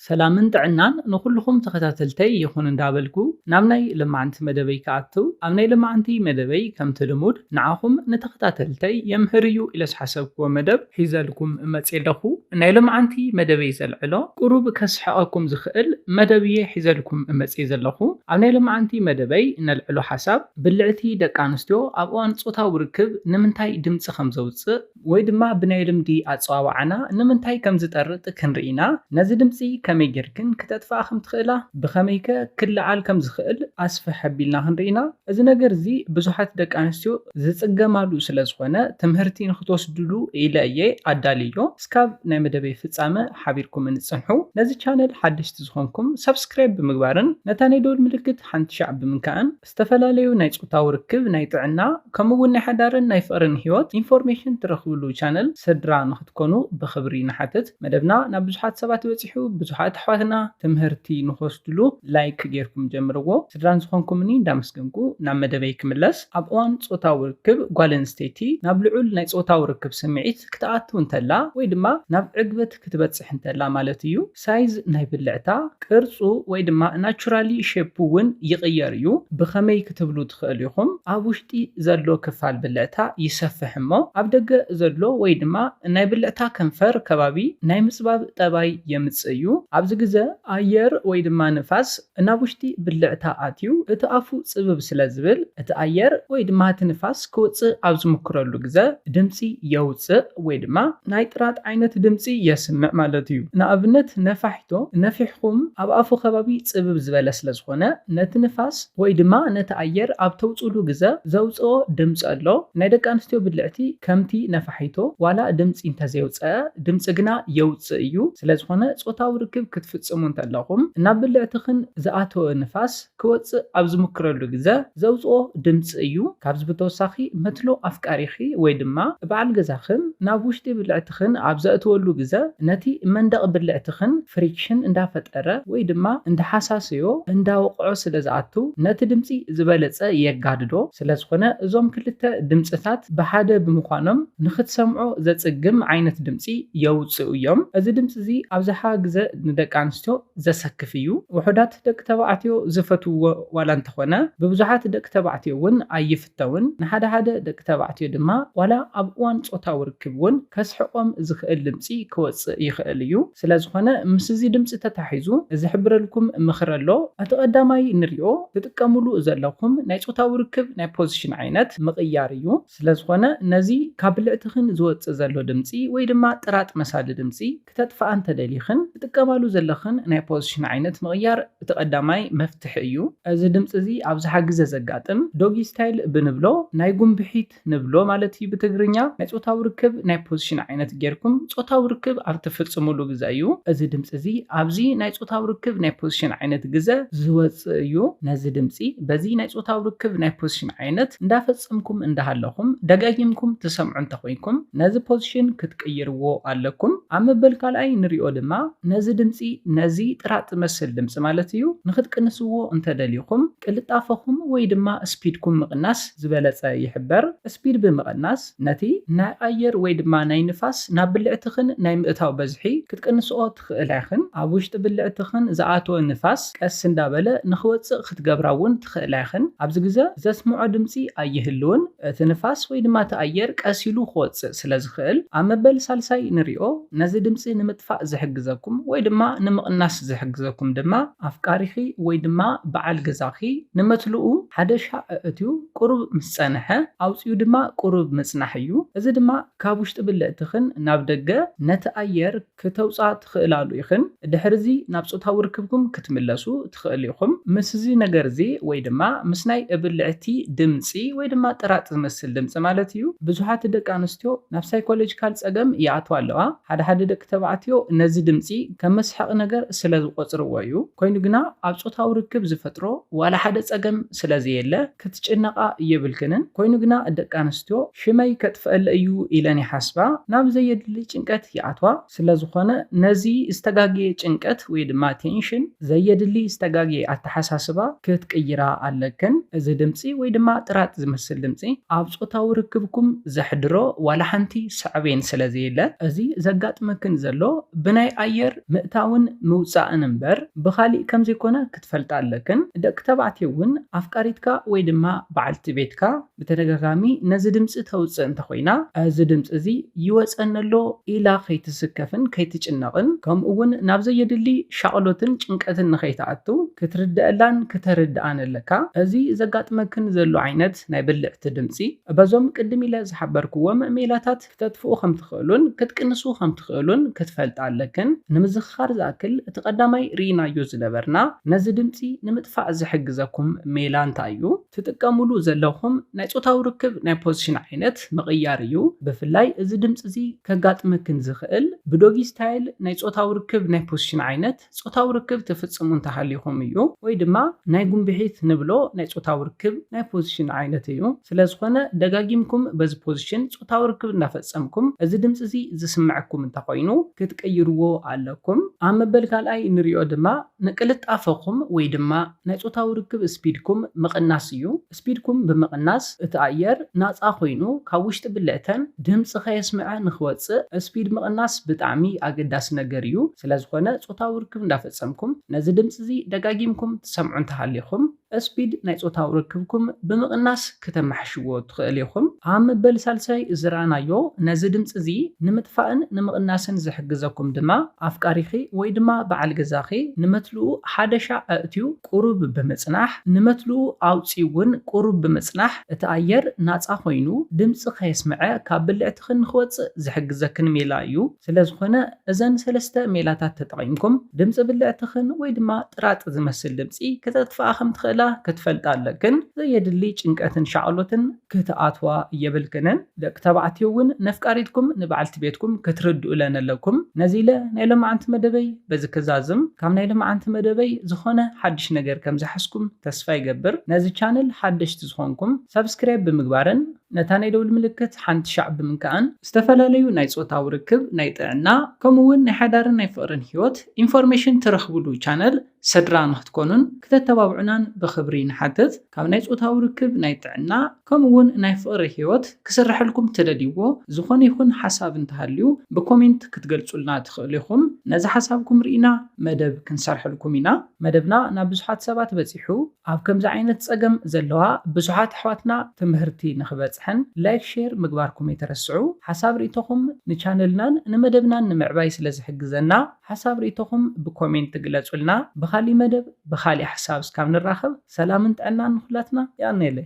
ሰላምን ጥዕናን ንኩልኩም ተኸታተልተይ ይኹን እንዳበልኩ ናብ ናይ ልምዓንቲ መደበይ ከኣትው ኣብ ናይ ልምዓንቲ መደበይ ከምቲ ልሙድ ንዓኹም ንተኸታተልተይ የምህር እዩ ኢለ ዝሓሰብክዎ መደብ ሒዘልኩም እመፅ ኣለኹ። ናይ ልምዓንቲ መደበይ ዘልዕሎ ቁሩብ ከስሕቐኩም ዝኽእል መደብ እየ ሒዘልኩም እመፅ ዘለኹ። ኣብ ናይ ልምዓንቲ መደበይ ነልዕሎ ሓሳብ ብልዕቲ ደቂ ኣንስትዮ ኣብ እዋን ፆታዊ ርክብ ንምንታይ ድምፂ ከም ዘውፅእ ወይ ድማ ብናይ ልምዲ ኣፀዋውዓና ንምንታይ ከም ዝጠርጥ ክንርኢና ነዚ ድምፂ ከመይ ጌርክን ክተጥፋእ ከም ትኽእላ ብኸመይከ ክለዓል ከም ዝኽእል ኣስፈሕ ኣቢልና ክንርኢና። እዚ ነገር እዚ ብዙሓት ደቂ ኣንስትዮ ዝፅገማሉ ስለ ዝኾነ ትምህርቲ ንክትወስድሉ ኢለ እየ ኣዳልዮ። እስካብ ናይ መደበይ ፍፃመ ሓቢርኩም እንፅንሑ። ነዚ ቻነል ሓደሽቲ ዝኾንኩም ሰብስክራይብ ብምግባርን ነታ ናይ ደወል ምልክት ሓንቲ ሻዕ ብምንካእን ዝተፈላለዩ ናይ ፆታዊ ርክብ ናይ ጥዕና ከምኡውን ናይ ሓዳርን ናይ ፍቅርን ሂወት ኢንፎርሜሽን ትረኽብሉ ቻነል ስድራ ንክትኮኑ ብክብሪ ንሓትት። መደብና ናብ ብዙሓት ሰባት በፂሑ ብዙሓት ኣሕዋትና ትምህርቲ ንክወስድሉ ላይክ ጌርኩም ጀምርዎ። ስድራን ዝኾንኩምኒ እንዳመስገንኩ ናብ መደበይ ክምለስ። ኣብ እዋን ፆታዊ ርክብ ጓል ኣንስተይቲ ናብ ልዑል ናይ ፆታዊ ርክብ ስምዒት ክትኣቱ እንተላ ወይ ድማ ናብ ዕግበት ክትበፅሕ እንተላ ማለት እዩ ሳይዝ ናይ ብልዕታ ቅርፁ ወይ ድማ ናቹራሊ ሼፕ እውን ይቕየር እዩ። ብኸመይ ክትብሉ ትኽእሉ ኢኹም? ኣብ ውሽጢ ዘሎ ክፋል ብልዕታ ይሰፍሕ እሞ ኣብ ደገ ዘሎ ወይ ድማ ናይ ብልዕታ ከንፈር ከባቢ ናይ ምፅባብ ጠባይ የምፅእ እዩ። ኣብዚ ግዜ ኣየር ወይ ድማ ንፋስ ናብ ውሽጢ ብልዕታ ኣትዩ እቲ ኣፉ ፅብብ ስለ ዝብል እቲ ኣየር ወይ ድማ እቲ ንፋስ ክውፅእ ኣብ ዝምክረሉ ግዜ ድምፂ የውፅእ ወይ ድማ ናይ ጥራት ዓይነት ድምፂ የስምዕ ማለት እዩ። ንኣብነት ነፋሒቶ ነፊሕኩም ኣብ ኣፉ ከባቢ ፅብብ ዝበለ ስለ ዝኾነ ነቲ ንፋስ ወይ ድማ ነቲ ኣየር ኣብ ተውፅሉ ግዜ ዘውፅኦ ድምፂ ኣሎ። ናይ ደቂ ኣንስትዮ ብልዕቲ ከምቲ ነፋሒቶ ዋላ ድምፂ እንተዘይውፅአ ድምፂ ግና የውፅእ እዩ። ስለዝኾነ ፆታዊ ርክብ ክትፍፅሙ እንተለኹም ናብ ብልዕትኽን ዝኣተወ ንፋስ ክወፅእ ኣብ ዝምክረሉ ግዜ ዘውፅኦ ድምፂ እዩ። ካብዚ ብተወሳኺ መትሎ ኣፍቃሪኺ ወይ ድማ በዓል ገዛኽን ናብ ውሽጢ ብልዕትኽን ኣብ ዘእትወሉ ግዜ ነቲ መንደቕ ብልዕትኽን ፍሪክሽን እንዳፈጠረ ወይ ድማ እንዳሓሳስዮ እንዳወቕዖ ስለ ዝኣቱ ነቲ ድምፂ ዝበለፀ የጋድዶ። ስለዝኾነ እዞም ክልተ ድምፅታት ብሓደ ብምዃኖም ንክትሰምዖ ዘፅግም ዓይነት ድምፂ የውፅኡ እዮም። እዚ ድምፂ እዚ ኣብዝሓ ግዜ ንደቂ ኣንስትዮ ዘሰክፍ እዩ። ውሑዳት ደቂ ተባዕትዮ ዝፈትውዎ ዋላ እንተኾነ ብብዙሓት ደቂ ተባዕትዮ እውን ኣይፍተውን። ንሓደ ሓደ ደቂ ተባዕትዮ ድማ ዋላ ኣብ እዋን ፆታዊ ርክብ እውን ከስሕቆም ዝኽእል ድምፂ ክወፅእ ይኽእል እዩ። ስለዝኾነ ምስ እዚ ድምፂ ተታሒዙ ዝሕብረልኩም ምክሪ ኣሎ። እቲ ቀዳማይ ንሪኦ ትጥቀምሉ ዘለኹም ናይ ፆታዊ ርክብ ናይ ፖዚሽን ዓይነት ምቕያር እዩ። ስለዝኾነ ነዚ ካብ ብልዕትኽን ዝወፅእ ዘሎ ድምፂ ወይ ድማ ጥራጥ መሳሊ ድምፂ ክተጥፋኣ እንተደሊኽን ትጥቀማሉ ዘለኽን ናይ ፖዚሽን ዓይነት ምቕያር እቲ ቀዳማይ መፍትሒ እዩ። እዚ ድምፂ እዚ ኣብዝሓ ግዜ ዘጋጥም ዶጊ ስታይል ብንብሎ ናይ ጉንብሒት ንብሎ ማለት እዩ ብትግርኛ። ናይ ፆታዊ ርክብ ናይ ፖዚሽን ዓይነት ጌርኩም ፆታዊ ርክብ ኣብ ትፍፅሙሉ ግዜ እዩ እዚ ድምፂ እዚ ኣብዚ ናይ ፆታዊ ርክብ ናይ ፖዚሽን ዓይነት ግዜ ዝወፅእ እዩ። ነዚ ድምፂ በዚ ናይ ፆታዊ ርክብ ናይ ፖዚሽን ዓይነት እንዳፈፀምኩም እንዳሃለኹም ደጋጊምኩም ትሰምዑ እንተኮይንኩም ነዚ ፖዚሽን ክትቅይርዎ ኣለኩም። ኣብ መበል ካልኣይ ንሪኦ ድማ ነዚ ድምፂ ነዚ ጥራጥ ዝመስል ድምፂ ማለት እዩ ንክትቅንስዎ እንተደሊኹም ቅልጣፈኹም ወይ ድማ ስፒድኩም ምቕናስ ዝበለፀ ይሕበር። ስፒድ ብምቕናስ ነቲ ናይ ኣየር ወይ ድማ ናይ ንፋስ ናብ ብልዕትኽን ናይ ምእታው በዝሒ ክትቅንስኦ ትኽእላ ኢኽን። ኣብ ውሽጢ ብልዕትኽን ዝኣተወ ንፋስ ቀስ እንዳበለ ንክወፅእ ክትገብራ እውን ትኽእላ ኢኽን። ኣብዚ ግዜ ዘስምዖ ድምፂ ኣይህልውን። እቲ ንፋስ ወይ ድማ እቲ ኣየር ቀስ ኢሉ ክወፅእ ስለ ዝኽእል ኣብ መበል ሳልሳይ ንሪኦ ነዚ ድምፂ ንምጥፋእ ዝሕግዘኩም ወይ ድማ ንምቕናስ ዝሕግዘኩም ድማ ኣፍቃሪኺ ወይ ድማ በዓል ገዛኺ ንመትልኡ ሓደ ሻዕ እትዩ ቁሩብ ምስ ፀንሐ ኣውፅኡ ድማ ቁሩብ ምፅናሕ እዩ። እዚ ድማ ካብ ውሽጢ ብልዕትኽን ናብ ደገ ነቲ ኣየር ክተውፃእ ትኽእላሉ ኢኽን። ድሕርዚ ናብ ፆታዊ ርክብኩም ክትምለሱ ትኽእል ኢኹም። ምስ እዚ ነገር እዚ ወይ ድማ ምስ ናይ ብልዕቲ ድምፂ ወይ ድማ ጥራጥ ዝመስል ድምፂ ማለት እዩ ብዙሓት ደቂ ኣንስትዮ ናብ ሳይኮሎጂካል ፀገም ይኣትዋ ኣለዋ። ሓደ ሓደ ደቂ ተባዕትዮ ነዚ ድምፂ ከም መስሓቕ ነገር ስለ ዝቆፅርዎ እዩ። ኮይኑ ግና ግና ኣብ ጾታዊ ርክብ ዝፈጥሮ ዋላ ሓደ ጸገም ስለዘየለ ክትጭነቃ የብልክንን ኮይኑ ግና ደቂ ኣንስትዮ ሽመይ ከጥፍአለ እዩ ኢለን ይሓስባ ናብ ዘየድሊ ጭንቀት ይኣትዋ ስለዝኾነ ነዚ ዝተጋግየ ጭንቀት ወይ ድማ ቴንሽን ዘየድሊ ዝተጋግየ ኣተሓሳስባ ክትቅይራ ኣለክን እዚ ድምፂ ወይ ድማ ጥራጥ ዝመስል ድምፂ ኣብ ጾታዊ ርክብኩም ዘሕድሮ ዋላ ሓንቲ ሰዕቤን ስለዘየለ እዚ ዘጋጥመክን ዘሎ ብናይ ኣየር ምእታውን ምውፃእን እምበር ብኻሊእ ከም ዘይኮነ ክትፈልጥ ኣለክን ደቂ ተባዕትዮ እውን ኣፍቃሪትካ ወይ ድማ በዓልቲ ቤትካ ብተደጋጋሚ ነዚ ድምፂ ተውፅእ እንተኮይና እዚ ድምፂ እዚ ይወፀነሎ ኢላ ከይትስከፍን ከይትጭነቕን ከምኡ እውን ናብ ዘየድሊ ሻቅሎትን ጭንቀትን ንኸይትኣቱ ክትርድአላን ክተርድኣን ኣለካ እዚ ዘጋጥመክን ዘሎ ዓይነት ናይ ብልዕቲ ድምፂ በዞም ቅድም ኢለ ዝሓበርክዎም ሜላታት ክተጥፍኡ ከም ትኽእሉን ክትቅንሱ ከም ትኽእሉን ክትፈልጥ ኣለክን ንምዝኽኻር ዝኣክል እቲ ቀዳማይ ርኢናዮ ዝነበርና ነዚ ድምፂ ንምጥፋእ ዝሕግዘኩም ሜላ እንታይ እዩ ትጥቀምሉ ዘለኹም ናይ ጾታዊ ርክብ ናይ ፖዚሽን ዓይነት ምቕያር እዩ ብፍላይ እዚ ድምፂ እዚ ከጋጥመክን ዝኽእል ብዶጊ ስታይል ናይ ጾታዊ ርክብ ናይ ፖዚሽን ዓይነት ጾታዊ ርክብ ትፍጽሙ እንተሃሊኹም እዩ ወይ ድማ ናይ ጉንብሒት ንብሎ ናይ ጾታዊ ርክብ ናይ ፖዚሽን ዓይነት እዩ ስለዝኾነ ደጋጊምኩም በዚ ፖዚሽን ጾታዊ ርክብ እናፈጸምኩም እዚ ድምፂ እዚ ዝስምዐኩም እንተኮይኑ ክትቀይርዎ ኣለኩም ኣብ መበል ካልኣይ ንሪኦ ድማ ንቅልጣፈኹም ወይ ድማ ናይ ጾታዊ ርክብ ስፒድኩም ምቕናስ እዩ ስፒድኩም ብምቕናስ እቲ ኣየር ናፃ ኮይኑ ካብ ውሽጢ ብልዕተን ድምፂ ከየስምዐ ንኽወፅእ ስፒድ ምቕናስ ብጣዕሚ ኣገዳሲ ነገር እዩ ስለዝኾነ ጾታዊ ርክብ እንዳፈጸምኩም ነዚ ድምፂ እዚ ደጋጊምኩም ትሰምዑ እንተሃሊኹም ስፒድ ናይ ጾታዊ ርክብኩም ብምቕናስ ከተማሕሽዎ ትኽእል ኢኹም ኣብ መበል ሳልሳይ ዝረኣናዮ ነዚ ድምፂ እዚ ንምጥፋእን ንምቕናስን ዝሕግዘኩም ድማ ኣፍቃሪኺ ወይ ድማ በዓል ገዛኺ ንመትልኡ ሓደሻ ኣእትዩ ቁሩብ ብምጽናሕ ንመትልኡ ኣውፂ እውን ቁሩብ ብምጽናሕ እቲ ኣየር ናፃ ኮይኑ ድምፂ ከየስምዐ ካብ ብልዕትኽን ንኽወፅእ ዝሕግዘክን ሜላ እዩ ስለዝኾነ እዘን ሰለስተ ሜላታት ተጠቒምኩም ድምፂ ብልዕትኽን ወይ ድማ ጥራጥ ዝመስል ድምፂ ከተጥፍኣ ከም ትኽእል ክትፈልጥ ኣለክን ዘየድሊ ጭንቀትን ሻቅሎትን ክትኣትዋ የብልክንን ደቂ ተባዕትዮ እውን ነፍቃሪትኩም ንበዓልቲ ቤትኩም ክትርድኡለን ኣለኩም ነዚ ኢለ ናይ ሎማዓንቲ መደበይ በዚ ክዛዝም ካብ ናይ ሎማዓንቲ መደበይ ዝኾነ ሓድሽ ነገር ከም ዝሓስኩም ተስፋ ይገብር ነዚ ቻነል ሓደሽቲ ዝኾንኩም ሰብስክራይብ ብምግባርን ነታ ናይ ደውል ምልክት ሓንቲ ሻዕ ብምንካእን ዝተፈላለዩ ናይ ጾታዊ ርክብ ናይ ጥዕና ከምኡ እውን ናይ ሓዳርን ናይ ፍቅርን ህይወት ኢንፎርሜሽን ትረኽብሉ ቻነል ስድራ ንኽትኮኑን ክተተባብዑናን ብኽብሪ ንሓትት ካብ ናይ ጾታዊ ርክብ ናይ ጥዕና ከምኡ እውን ናይ ፍቅሪ ህይወት ክስርሐልኩም ትደልይዎ ዝኾነ ይኹን ሓሳብ እንተሃልዩ ብኮሜንት ክትገልጹልና ትኽእሉ ኢኹም ነዚ ሓሳብኩም ርኢና መደብ ክንሰርሐልኩም ኢና መደብና ናብ ብዙሓት ሰባት በፂሑ ኣብ ከምዚ ዓይነት ፀገም ዘለዋ ብዙሓት ኣሕዋትና ትምህርቲ ንኽበፅሕን ላይክ ሼር ምግባርኩም የተረስዑ ሓሳብ ርኢቶኹም ንቻነልናን ንመደብናን ንምዕባይ ስለ ዝሕግዘና ሓሳብ ርኢቶኹም ብኮሜንት ግለጹልና ብኻሊ መደብ ብኻሊ ሓሳብ እስካብ ንራኸብ ሰላምን ጥዕናን ንኹላትና ያኔለ